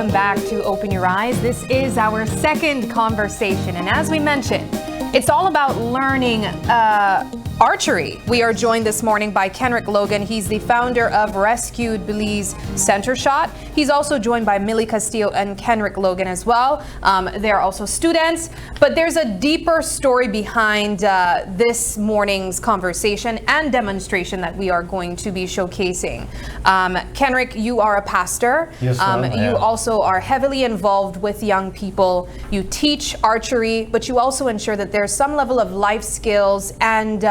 welcome back to Open Your Eyes. This is our second conversation, and as we mentioned, it's all about learning archery. We are joined this morning by Kenrick Logan. He's the founder of Rescued Belize Center Shot. He's also joined by Millie Castillo and Kenrick Logan as well. They're also students, but there's a deeper story behind this morning's conversation and demonstration that we are going to be showcasing. Kenrick, you are a pastor. Yes, ma'am. You also are heavily involved with young people. You teach archery, but you also ensure that there's some level of life skills and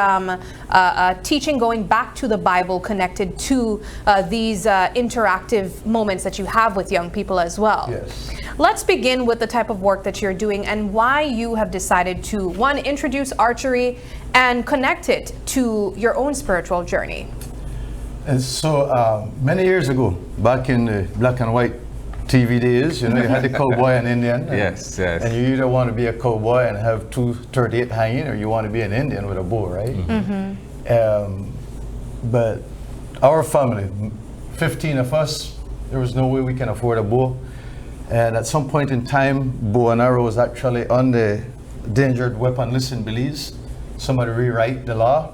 teaching going back to the Bible connected to these interactive moments that you have with young people as well. Yes. Let's begin with the type of work that you're doing and why you have decided to, one, introduce archery and connect it to your own spiritual journey. And so many years ago, back in the black and white TV days, you know, you had the cowboy and Indian. Yes. And you either want to be a cowboy and have 238 hanging, or you want to be an Indian with a bow, right? But our family, 15 of us, there was no way we can afford a bow. And at some point in time, bow and arrow was actually on the endangered weapon list in Belize. Somebody rewrite the law,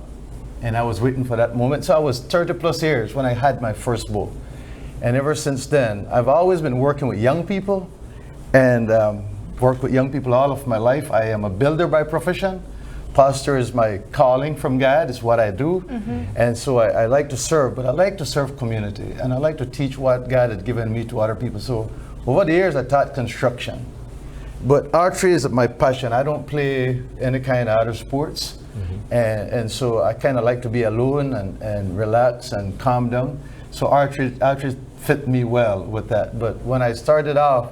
and I was waiting for that moment. So I was 30 plus years when I had my first bow. And ever since then, I've always been working with young people and worked with young people all of my life. I am a builder by profession. Pastor is my calling from God, is what I do. And so I like to serve, but I like to serve community. And I like to teach what God had given me to other people. So over the years, I taught construction. But archery is my passion. I don't play any kind of other sports. And so I kind of like to be alone and relax and calm down. So archery fit me well with that. But when I started off,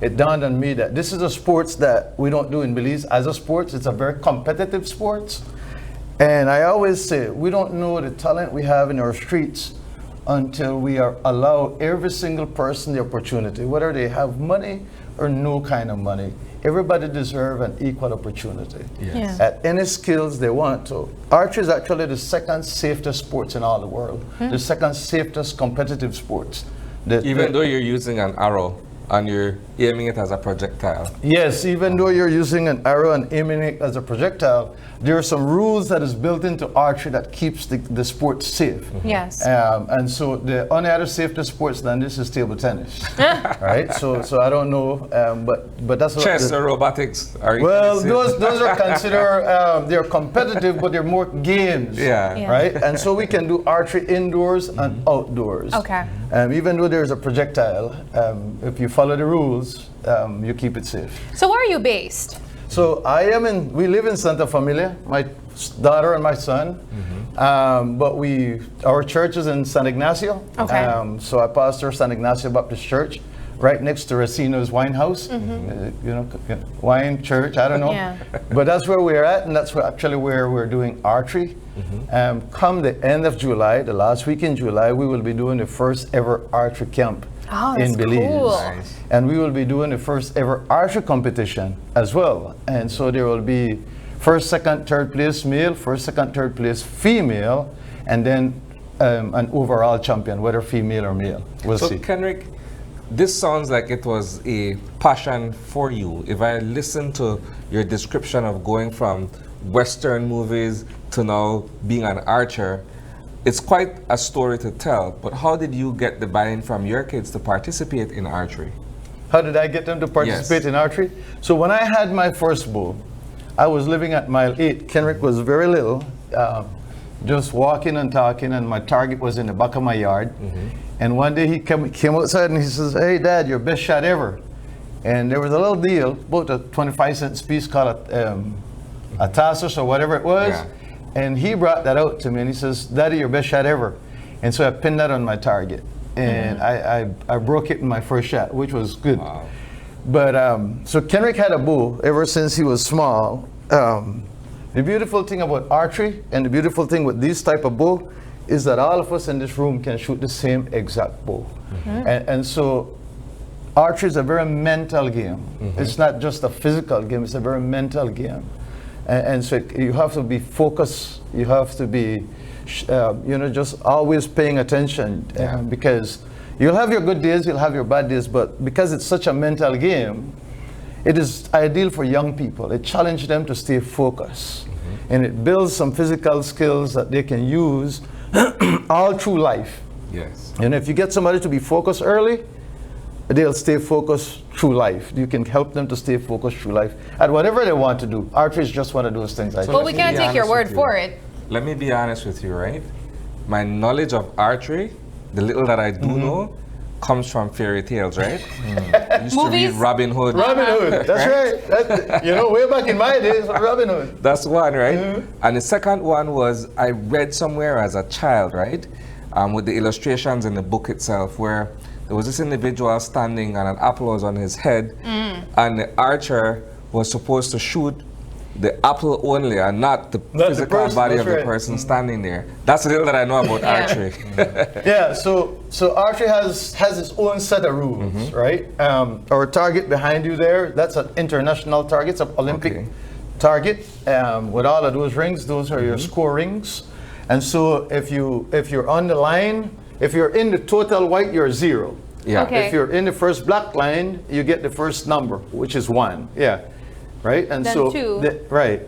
it dawned on me that this is a sports that we don't do in Belize as a sport. It's a very competitive sport. And I always say, we don't know the talent we have in our streets until we allow every single person the opportunity, whether they have money or no kind of money. Everybody deserves an equal opportunity at any skills they want to. Archery is actually the second safest sport in all the world, the second safest competitive sport. Even though you're using an arrow and you're aiming it as a projectile. Yes, even though you're using an arrow and aiming it as a projectile, there are some rules that is built into archery that keeps the sport safe. Yes. And so the only other safety sports than this is table tennis, right? So I don't know, but that's what Chess or robotics are well, those are considered they're competitive, but they're more games, right? And so we can do archery indoors and outdoors. Okay. Even though there's a projectile, if you follow the rules, you keep it safe. So where are you based? So we live in Santa Familia, my daughter and my son, but our church is in San Ignacio. Okay. So I pastor San Ignacio Baptist Church, right next to Racino's Wine House, wine church, I don't know. Yeah. But that's where we're at, and that's actually where we're doing archery. Come the end of July, the last week in July, we will be doing the first ever archery camp in Belize. Cool. Nice. And we will be doing the first ever archery competition as well. And so there will be first, second, third place male, first, second, third place female, and then an overall champion, whether female or male. We'll see. So Kenrick, this sounds like it was a passion for you. If I listen to your description of going from Western movies to now being an archer, it's quite a story to tell, but how did you get the buy-in from your kids to participate in archery? How did I get them to participate in archery? So when I had my first bow, I was living at mile 8. Kenrick was very little, just walking and talking, and my target was in the back of my yard. And one day he came outside and he says, "Hey Dad, your best shot ever." And there was a little deal, about a 25-cent piece called a tassos or whatever it was. Yeah. And he brought that out to me and he says, "Daddy, your best shot ever." And so I pinned that on my target. And I broke it in my first shot, which was good. Wow. But so Kenrick had a bow ever since he was small. The beautiful thing about archery and the beautiful thing with this type of bow is that all of us in this room can shoot the same exact bow. And so archery is a very mental game. It's not just a physical game, it's a very mental game. And so you have to be focused, you have to be just always paying attention, because You'll have your good days, you'll have your bad days, but because it's such a mental game, it is ideal for young people. It challenges them to stay focused. And it builds some physical skills that they can use all through life. Yes. And if you get somebody to be focused early, they'll stay focused through life. You can help them to stay focused through life at whatever they want to do. Archery is just one of those things. Well, we can't take your word for it. Let me be honest with you, right? My knowledge of archery, the little that I do know, comes from fairy tales, right? I used to read Robin Hood. Robin Hood, that's right. You know, way back in my days, Robin Hood. That's one, right? And the second one was I read somewhere as a child, right? With the illustrations in the book itself, where there was this individual standing and an apple was on his head, and the archer was supposed to shoot the apple only and not the physical body of the person standing there. That's a little that I know about archery. Yeah, so archery has its own set of rules, right? Our target behind you there, that's an international target, it's an Olympic target. With all of those rings, those are your score rings. And so if you're on the line, if you're in the total white, you're 0. Yeah. Okay. If you're in the first black line, you get the first number, which is 1. Yeah. Right? And Then so 2. right.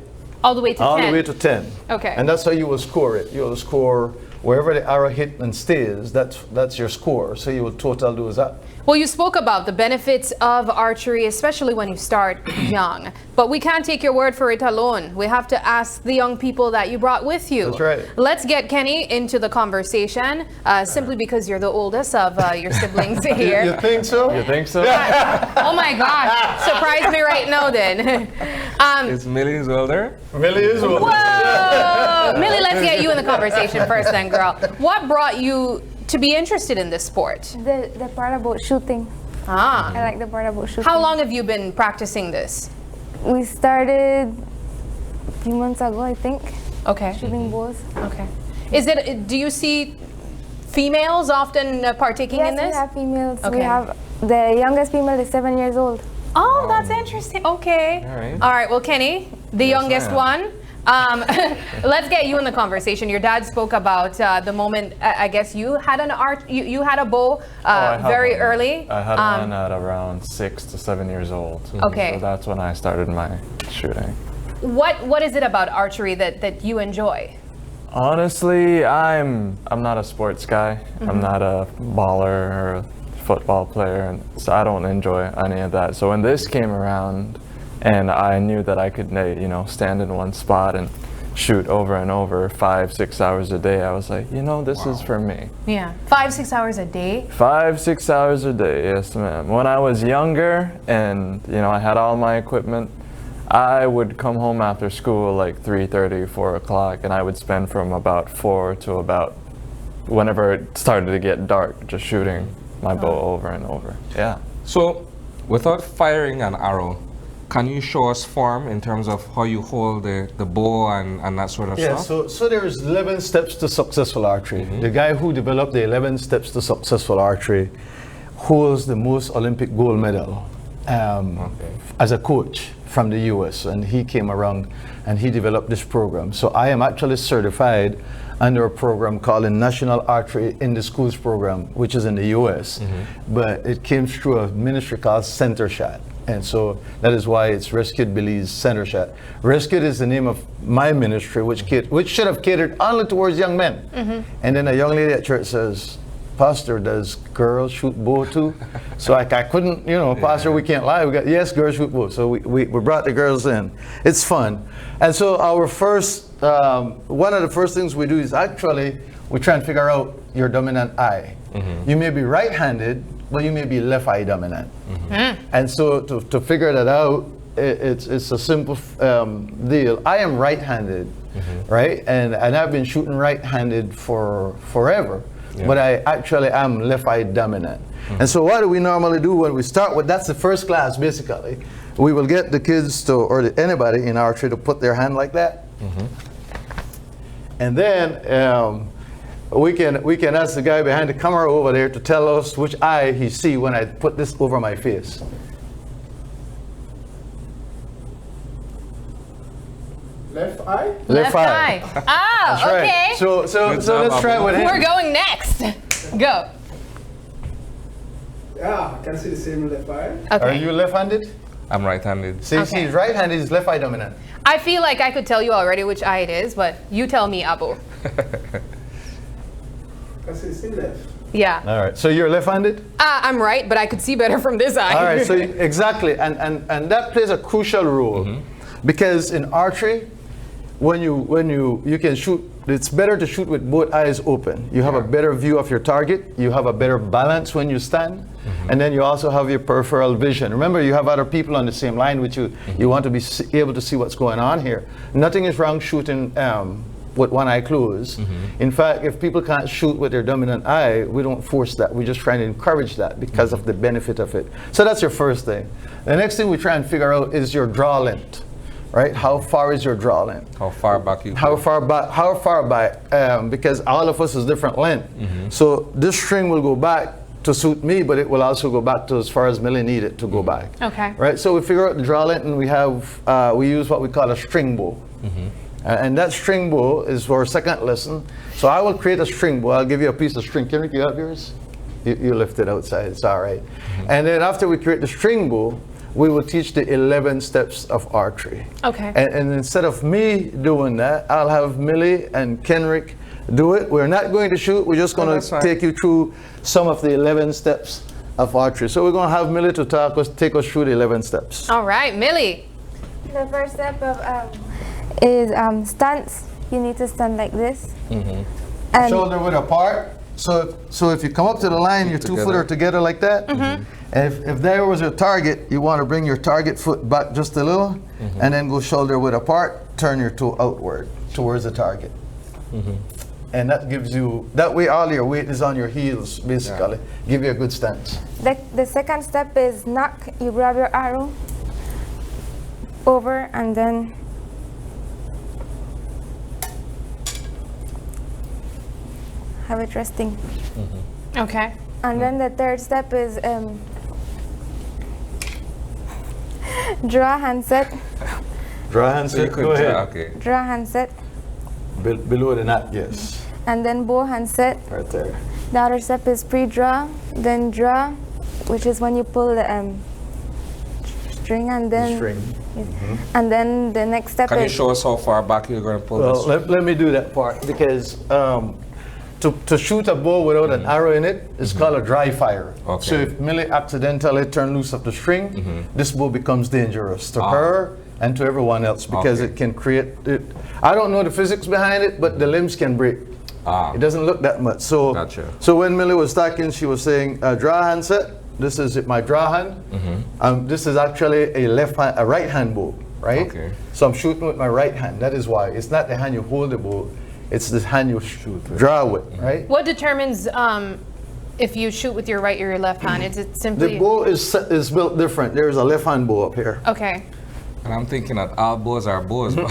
All the way to 10. All the way to 10. Okay. And that's how you will score it. You will score wherever the arrow hit and stays, that's your score. So you will total those up. Well, you spoke about the benefits of archery, especially when you start young. But we can't take your word for it alone. We have to ask the young people that you brought with you. That's right. Let's get Kenny into the conversation, simply because you're the oldest of your siblings here. You think so? You think so? Oh my gosh, surprise me right now then. Is Millie's older? Millie is one. Whoa! Millie, let's get you in the conversation first then, girl. What brought you to be interested in this sport? The part about shooting. Ah. I like the part about shooting. How long have you been practicing this? We started a few months ago, I think, Okay. shooting bows. Okay. Do you see females often partaking Yes, in this? we have females. Okay. We have the youngest female is 7 years old. Oh, that's interesting. Okay. All right. All right. Well, Kenny, the youngest ma'am. one. Let's get you in the conversation. Your dad spoke about the moment. I guess you had you had a bow I had very one. early. I had one at around 6 to 7 years old. Okay. So that's when I started my shooting. What is it about archery that you enjoy? Honestly, I'm not a sports guy. Mm-hmm. I'm not a baller or a football player, and so I don't enjoy any of that. So when this came around, and I knew that I could, stand in one spot and shoot over and over 5-6 hours a day, I was like, this is for me. Yeah. 5-6 hours a day. 5-6 hours a day, yes ma'am. When I was younger and, I had all my equipment, I would come home after school like 3:30, 4 o'clock, and I would spend from about 4 to about whenever it started to get dark, just shooting my bow over and over. Yeah. So, without firing an arrow, can you show us form in terms of how you hold the bow and that sort of Yeah, stuff? so there's 11 steps to successful archery. The guy who developed the 11 steps to successful archery holds the most Olympic gold medal as a coach from the US, and he came around and he developed this program. So I am actually certified under a program called the National Archery in the Schools program, which is in the US, but it came through a ministry called Center Shot. And so that is why it's Rescued Belize Center Shot. Rescued is the name of my ministry, which should have catered only towards young men. And then a young lady at church says, Pastor, does girls shoot bow too? So I couldn't, Pastor, we can't lie. Yes, girls shoot bow. So we brought the girls in. It's fun. And so our first, one of the first things we do is actually, we try and figure out your dominant eye. You may be right-handed, but you may be left eye dominant. And so to figure that out, it's a simple deal. I am right-handed, right? And I've been shooting right-handed for forever, but I actually am left eye dominant. And so what do we normally do when we start with, that's the first class basically. We will get the kids to, or anybody in archery to put their hand like that. And then we can ask the guy behind the camera over there to tell us which eye he see when I put this over my face. Left eye? Left eye. Ah, That's okay. right. So let's try it with him. We're going next. Go. Yeah, I can see the same left eye. Okay. Are you left-handed? I'm right-handed. See, Okay. he's right-handed, he's left eye dominant. I feel like I could tell you already which eye it is, but you tell me, Abu. I can see the same left. Yeah. All right, so you're left-handed? I'm right, but I could see better from this eye. All right, so exactly, and that plays a crucial role because in archery, when you can shoot, it's better to shoot with both eyes open. You have a better view of your target. You have a better balance when you stand, and then you also have your peripheral vision. Remember, you have other people on the same line with you. You want to be able to see what's going on here. Nothing is wrong shooting with one eye closed. In fact, if people can't shoot with their dominant eye, we don't force that. We just try to encourage that because of the benefit of it. So that's your first thing. The next thing we try and figure out is your draw length, right? How far is your draw length? How far back you How go? far back? How far back? Because all of us is different length. So this string will go back to suit me, but it will also go back to as far as Millie needed to go back. Okay. Right. So we figure out the draw length, and we use what we call a string bow. And that string bow is for our second lesson. So I will create a string bow. I'll give you a piece of string. Kenrick, you have yours? You lift it outside. It's all right. And then after we create the string bow, we will teach the 11 steps of archery. Okay. And instead of me doing that, I'll have Millie and Kenrick do it. We're not going to shoot. We're just going that's to fine. take you through some of the 11 steps of archery. So we're going to have Millie to take us through the 11 steps. All right, Millie. The first step of is stance. You need to stand like this. And Shoulder width apart. So if you come up to the line, your 2 foot are together like that. And if there was your target, you want to bring your target foot back just a little, and then go shoulder width apart. Turn your toe outward towards the target. And that gives you, that way all your weight is on your heels, basically. Give you a good stance. the second step is knock. You grab your arrow over and then have it resting. Okay. And then the third step is draw handset. Draw hand So you set, could go ahead. okay. Draw handset. Below the knot, yes. And then bow handset. Right there. The other step is pre-draw, then draw, which is when you pull the string, and then and then the next step Can you is show us how far back you're going to pull Well, this? let me do that part because to shoot a bow without an arrow in it is called a dry fire. Okay. So if Millie accidentally turn loose of the string, this bow becomes dangerous to her and to everyone else because Okay. it can create it. I don't know the physics behind it, but the limbs can break. It doesn't look that much. So, Gotcha. so when Millie was talking, she was saying, draw hand set. This is my draw hand. This is actually a right hand bow, right? Okay. So I'm shooting with my right hand. That is why. It's not the hand you hold the bow. It's the hand you draw with, right? What determines if you shoot with your right or your left hand? Is it The simply bow is built different. There's a left hand bow up here. okay? And I'm thinking that all bows are bows. That's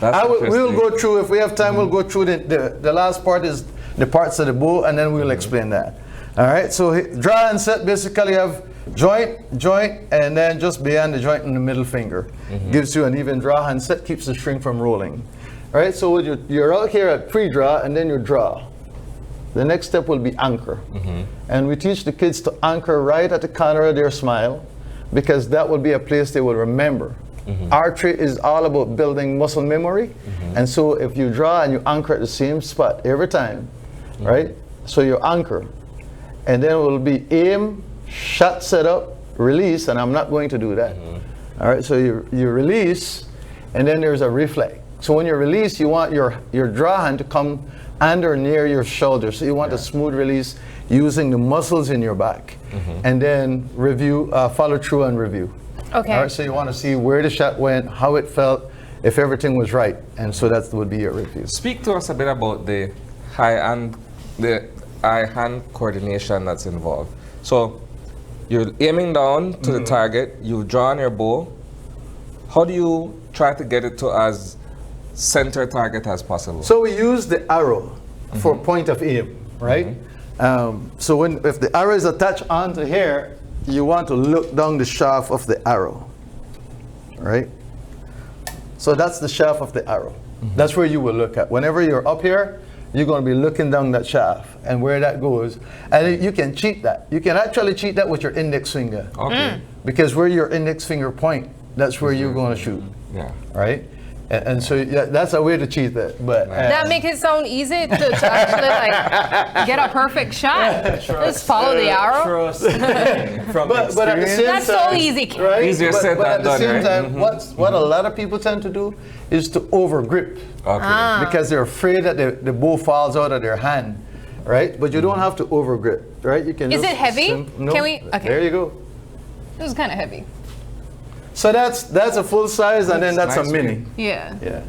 We'll interesting. go through, if we have time, we'll go through the last part is the parts of the bow, and then we'll explain that. All right, so draw and set basically have joint, and then just beyond the joint in the middle finger. Gives you an even draw, and set keeps the string from rolling. All right, so you're out here at pre-draw, and then you draw. The next step will be anchor. And we teach the kids to anchor right at the corner of their smile, because that will be a place they will remember. Archery is all about building muscle memory, and so if you draw and you anchor at the same spot every time, right? So you anchor, and then it will be aim, shot set up, release, and I'm not going to do that. All right, so you release, and then there's a reflex. So when you release, you want your draw hand to come under near your shoulder. So you want a smooth release using the muscles in your back, and then review, follow through and review. Okay. All right, so you want to see where the shot went, how it felt, if everything was right, and so that would be your review. Speak to us a bit about the eye-hand coordination that's involved. So you're aiming down to the target, you've drawn your bow. How do you try to get it to as center target as possible? So we use the arrow for point of aim, right? So if the arrow is attached onto here, you want to look down the shaft of the arrow, right? So that's the shaft of the arrow. That's where you will look at. Whenever you're up here, you're going to be looking down that shaft and where that goes. And you can cheat that. You can actually cheat that with your index finger. Okay. Because where your index finger point, that's where you're going to shoot. Yeah. Right? And so that's a way to cheat that. But That makes it sound easy to actually like get a perfect shot. Just follow the arrow. Trust from but at the experience. same That's so time, easy. right? Easier but, said but than at the done, same right? time, what a lot of people tend to do is to over grip. Okay. Because they're afraid that the bow falls out of their hand, right? But you don't have to over grip, right? You can. Is just it heavy? no, Can we? Okay. There you go. It was kind of heavy. So that's a full size, and then that's Nice a mini. weight. Yeah. Yeah.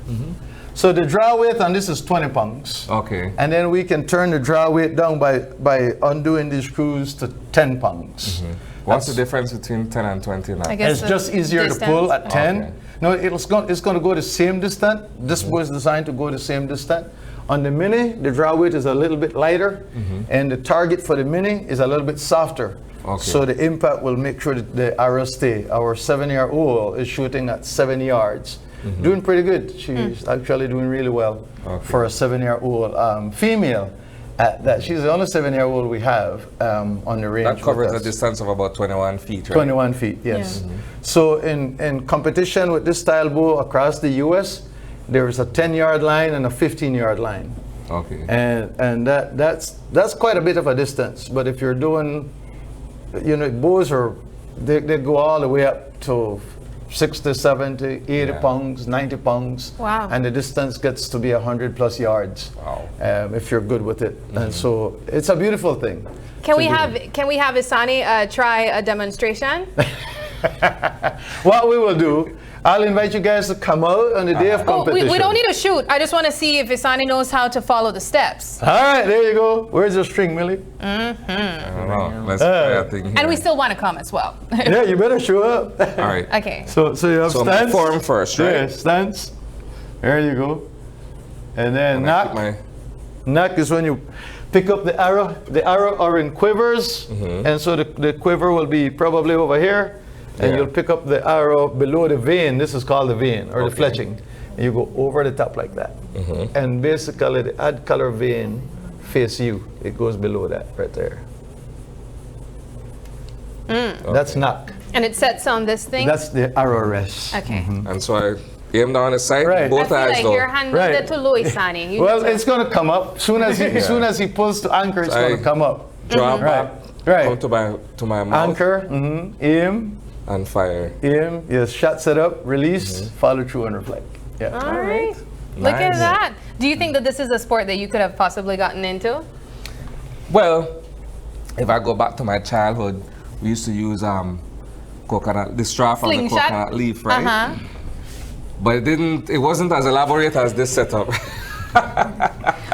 So the draw weight on this is 20 pounds. Okay. And then we can turn the draw weight down by undoing these screws to 10 pounds. What's the difference between 10 and 20 now? I guess It's the just easier to pull distance. at 10. Okay. No, it's going to go the same distance. This was designed to go the same distance. On the mini, the draw weight is a little bit lighter, and the target for the mini is a little bit softer. Okay. So the impact will make sure that the arrow stay. Our 7-year-old is shooting at 7 yards. Doing pretty good. She's actually doing really well for a 7-year-old female. At that, she's the only 7-year-old we have on the range. That covers with a us. distance of about 21 feet, right? 21 feet, yes. So in competition with this style bow across the U.S., there is a 10-yard line and a 15-yard line. Okay. And that's quite a bit of a distance. But if you're doing, bows they go all the way up to 60, 70, 80 Yeah. pounds, 90 pounds. Wow. And the distance gets to be 100 plus yards. Wow. If you're good with it. And so it's a beautiful thing. Can we to do. have Isani try a demonstration? What we will do, I'll invite you guys to come out on the day of Oh, competition. we don't need to shoot. I just want to see if Isani knows how to follow the steps. All right, there you go. Where's your string, Millie? I don't know. Let's try a thing here. And we still want to come as well. Yeah, you better show up. All right. Okay. So you have So stance. form first, right? Yeah, stance. There you go. And then I'm gonna knock. keep my- Knock is when you pick up the arrow. The arrow are in quivers, and so the quiver will be probably over here, and Yeah. you'll pick up the arrow below the vein. This is called the vein or the Okay. fletching. And you go over the top like that. And basically the add color vein face you. It goes below that right there. That's knock. And it sets on this thing? That's the arrow rest. Okay. And so I aim down the side, Right. I both feel eyes like though. your hand Right. needed to low, Isani. You Well, need to- it's going to come up. Soon as he pulls to anchor, it's going I- to come up. Draw back, Right. come to my mouth, Anchor, aim, and fire. aim, yes, shot set up, release, follow through and reflect. Yeah. All right. Look at Nice. that. Do you think that this is a sport that you could have possibly gotten into? Well, if I go back to my childhood, we used to use the straw from the Slingshot? coconut leaf, right? Uh-huh. But it wasn't as elaborate as this setup.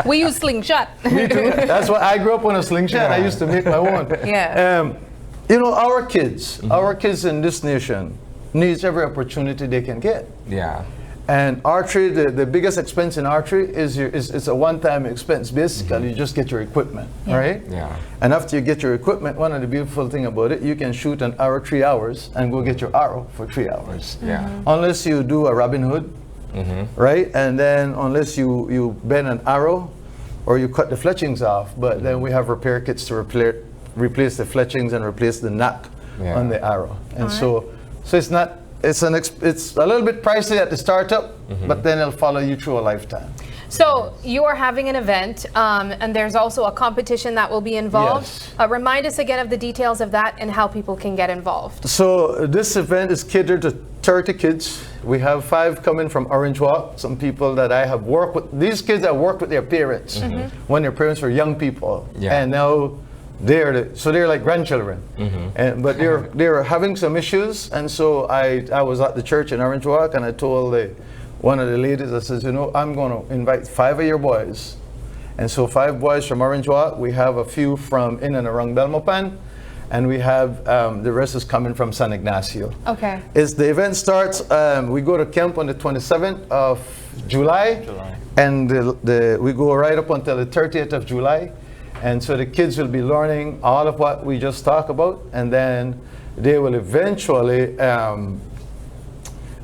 We use slingshot. Me too. That's why I grew up on a slingshot. I used to make my own. Yeah. Our kids in this nation needs every opportunity they can get. Yeah. And archery, the biggest expense in archery is it's a one-time expense. Basically, you just get your equipment, right? Yeah. And after you get your equipment, one of the beautiful thing about it, you can shoot an arrow 3 hours and go get your arrow for 3 hours. Yeah. Unless you do a Robin Hood, right? And then unless you bend an arrow or you cut the fletchings off, but then we have repair kits to replace the fletchings and replace the knock on the arrow. And so it's not. It's a little bit pricey at the startup, but then it'll follow you through a lifetime. So you are having an event, and there's also a competition that will be involved. Yes. Remind us again of the details of that and how people can get involved. So this event is catered to 30 kids. We have 5 coming from Orange Walk. Some people that I have worked with. These kids have worked with their parents when their parents were young people, and now they're like grandchildren. But they're having some issues, and so I was at the church in Orange Walk, and I told one of the ladies, I says, I'm going to invite 5 of your boys. And so 5 boys from Orange Walk. We have a few from in and around Belmopan, and we have the rest is coming from San Ignacio. Okay. The event starts, we go to camp on the 27th of July. And we go right up until the 30th of July. And so the kids will be learning all of what we just talked about, and then they will eventually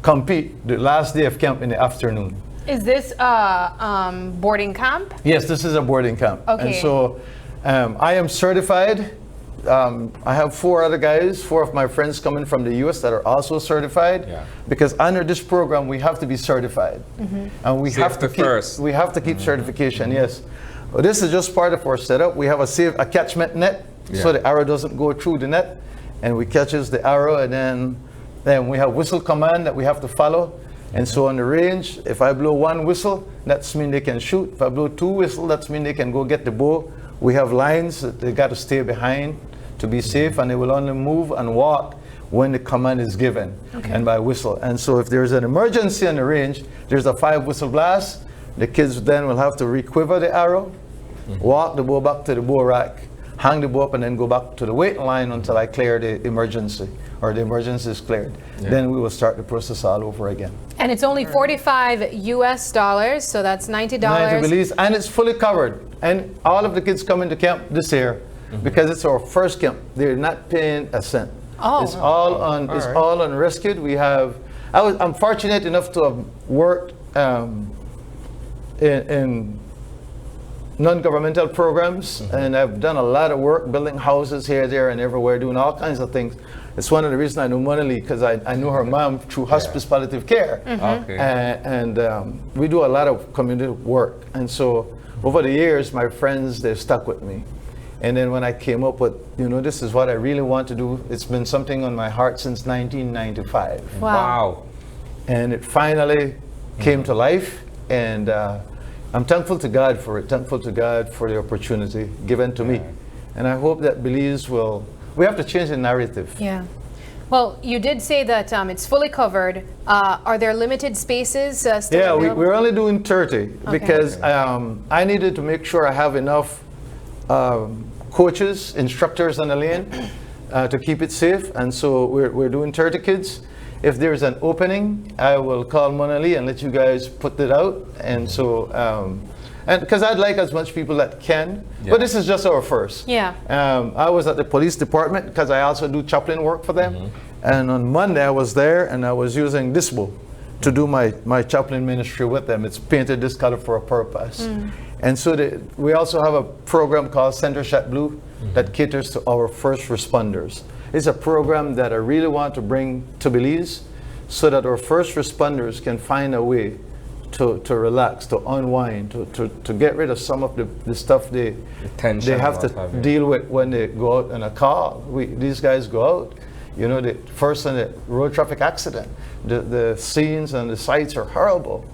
compete the last day of camp in the afternoon. Is this a boarding camp? Yes, this is a boarding camp. Okay. And so I am certified. I have 4 other guys, 4 of my friends coming from the US that are also certified. Yeah. Because under this program, we have to be certified. And we have to Safety first. We have to keep certification, yes. Well, this is just part of our setup. We have a catchment net, so the arrow doesn't go through the net. And we catches the arrow, and then we have whistle command that we have to follow. And so on the range, if I blow 1 whistle, that's mean they can shoot. If I blow 2 whistles, that's mean they can go get the bow. We have lines that they got to stay behind to be safe, and they will only move and walk when the command is given and by whistle. And so if there's an emergency on the range, there's a 5 whistle blast. The kids then will have to requiver the arrow, walk the bow back to the bow rack, hang the bow up, and then go back to the waiting line until I clear the emergency, or the emergency is cleared. Then we will start the process all over again. And it's only $45 US, so that's $90. 90 Belize, and it's fully covered. And all of the kids come into camp this year because it's our first camp. They're not paying a cent. Oh. It's all on. It's all unrescued. We have. I'm fortunate enough to have worked in non-governmental programs, and I've done a lot of work building houses here, there, and everywhere, doing all kinds of things. It's one of the reasons I know Mona Lee, because I knew her mom through hospice palliative care. Okay. And we do a lot of community work. And so over the years, my friends, they've stuck with me. And then when I came up with, this is what I really want to do, it's been something on my heart since 1995. Wow. And it finally came to life. And I'm thankful to God for it, thankful to God for the opportunity given to me. And I hope that Belize we have to change the narrative. Yeah. Well, you did say that it's fully covered. Are there limited spaces still available? We're only doing 30 because I needed to make sure I have enough coaches, instructors on the lane to keep it safe. And so we're doing 30 kids. If there's an opening, I will call Mona Lee and let you guys put it out. And so, and because I'd like as much people that can, but this is just our first. Yeah. I was at the police department because I also do chaplain work for them. And on Monday I was there and I was using this bow to do my chaplain ministry with them. It's painted this color for a purpose. And so we also have a program called Center Shot Blue that caters to our first responders. It's a program that I really want to bring to Belize so that our first responders can find a way to relax, to unwind, to get rid of some of the stuff they have to deal with when they go out on a call. These guys go out, the first on the road traffic accident, the scenes and the sights are horrible,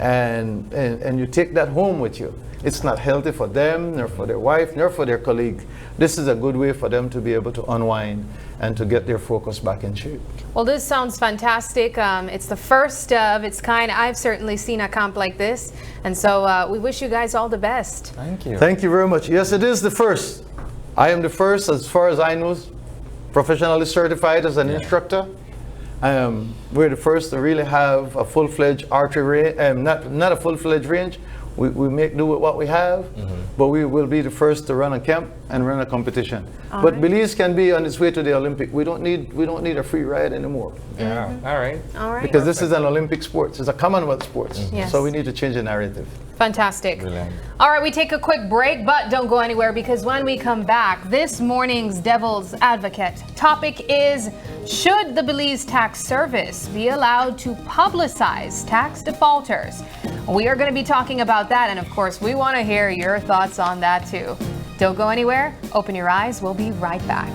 and you take that home with you. It's not healthy for them, nor for their wife, nor for their colleague. This is a good way for them to be able to unwind and to get their focus back in shape. Well, this sounds fantastic. It's the first of its kind. I've certainly seen a camp like this. And so we wish you guys all the best. Thank you. Thank you very much. Yes, it is the first. I am the first, as far as I know, professionally certified as an instructor. We're the first to really have a full-fledged archery range, not a full-fledged range. We make do with what we have, but we will be the first to run a camp and run a competition. But Belize can be on its way to the Olympic. We don't need a free ride anymore. Yeah. All right. All right. Because this is an Olympic sport. It's a Commonwealth sport. Yes. So we need to change the narrative. Fantastic. Brilliant. All right, we take a quick break, but don't go anywhere because when we come back, this morning's Devil's Advocate topic is, should the Belize Tax Service be allowed to publicize tax defaulters? We are going to be talking about that, and of course, we want to hear your thoughts on that too. Don't go anywhere. Open your eyes. We'll be right back.